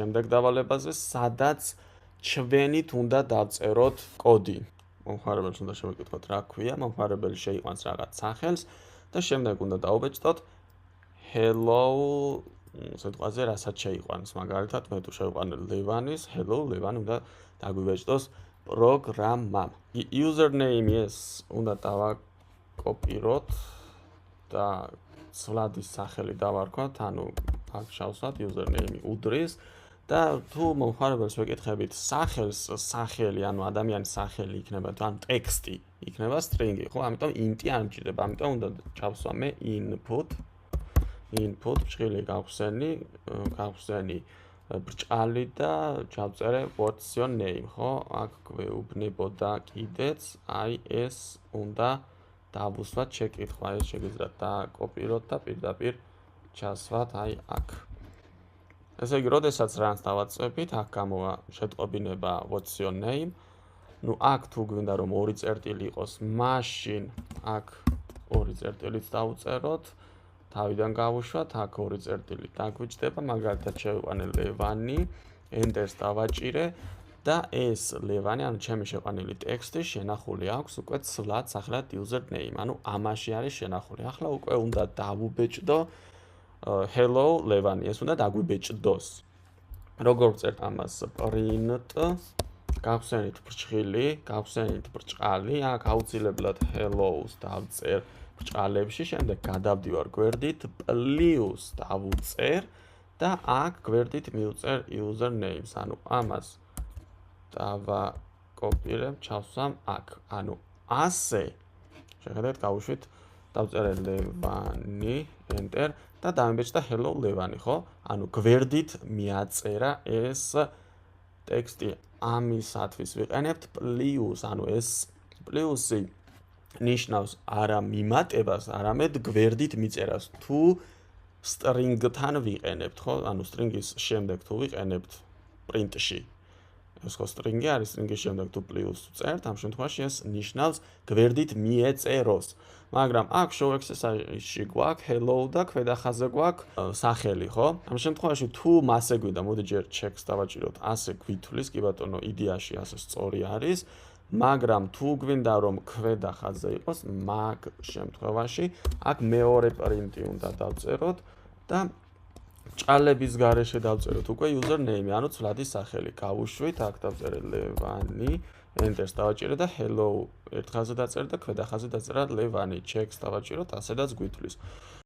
შემდეგ დავალებაზე, სადაც ჩვენით უნდა დავწეროთ კოდი. მომხმარებელს უნდა შევეკითხოთ რა ქვია, მომხმარებელი შეიყვანს რაღაც სახელს და შემდეგ უნდა დაუბეჭდოთ hello სიტყვაზე რასაც შეიყვანს. მაგალითად, მე თუ შევყვანე ლევანის, hello ლევანი უნდა დაგვიბეჭდოს პროგრამამ. Username-ის უნდა დავაკოპიროთ და ცვლადის სახელი დავარქვათ, ანუ აქ შავსვათ username უდრის და თუ მომხმარებელს ვეკითხებით სახელს, სახელი, ანუ ადამიანის სახელი იქნება, ან ტექსტი იქნება string-ი, ხო? ამიტომ int-ი არ მჭირდება, ამიტომ უნდა ჩავსვა მე input ჭრილი გავხსენი ბრჭყალი და ჩავწერე what's your name, ხო? აქ გვეუბნებოდა კიდეც, აი ეს უნდა დავუსვათ შეკითხვა, ეს შეგიძლიათ დაკოპიროთ და პირდაპირ ჩასვათ აი აქ. ესე იგი, როდესაც რანს დავაწვევით, აქ გამოვა შეტყობინება what's your name. ნუ აქ თუ გვინდა რომ ორი წერტილი იყოს, მაშინ აქ ორი წერტილიც დავუწეროთ. თავიდან გავუშვათ, აქ ორი წერტილი დაგვიჭდება, მაგალითად შევიყვანე ლევანი, enter-ს დავაჭირე და ეს ლევანი, ანუ ჩემი შეყვანილი ტექსტი შენახული აქვს უკვე ცვლად სახელად username, ანუ ამაში არის შენახული. ახლა უკვე უნდა დავუბეჭდო hello ლევანი, ეს უნდა დაგვიბეჭდოს. როგორ ვწერთ ამას? print გავხსენით ბრჭყილი, გავხსენით ბრჭყალი, აქ აუცილებლად hello-ს დავწერ ბრჭყალებში, შემდეგ გადავდივარ გვერდით plus დავუწერ და აქ გვერდით მივწერ username-ს, ანუ ამას დავაკოპირებ, ჩავსვამ აქ. ანუ ასე შეხედეთ, გავუშვით, დავწერე ლევანი, enter და დამიბეჭდა hello ლევანი, ხო? ანუ გვერდით მიაწერა ეს ტექსტი. ამისათვის ვიყენებთ plus, ანუ ეს პლუსი ნიშნავს არა მიმატებას, არამედ გვერდით მიწერას. თუ string-თან ვიყენებთ, ხო? ანუ string-ის შემდეგ თუ ვიყენებთ print-ში. ეს ხო string-ი არის, string-ის შემდეგ თუ plus წერთ, ამ შემთხვევაში ეს ნიშნავს გვერდით მიეწეროს. მაგრამ აქ show access-ში გვაქვს hello და ქვედახაზე გვაქვს სახელი, ხო? ამ შემთხვევაში თუ მასე გვინდა, მოდი ჯერ checks დავაჭიროთ, ასე გვითვლის, კი ბატონო, იდეაში ასე სწორი არის. მაგრამ თუ გვინდა რომ ქვედახაზე იყოს, მაგ შემთხვევაში აქ მეორე print-ი უნდა დავწეროთ და ჭალების გარეშე დავწეროთ უკვე username, ანუ ცვლადის სახელი. გავუშვით, აქ დავწერე ლევანი, enter-ს დავაჭირე და hello ერთ ხაზზე დაწერე და ქვედახაზე დაწერა ლევანი, checks დავაჭიროთ, ასედაც გვითვლის.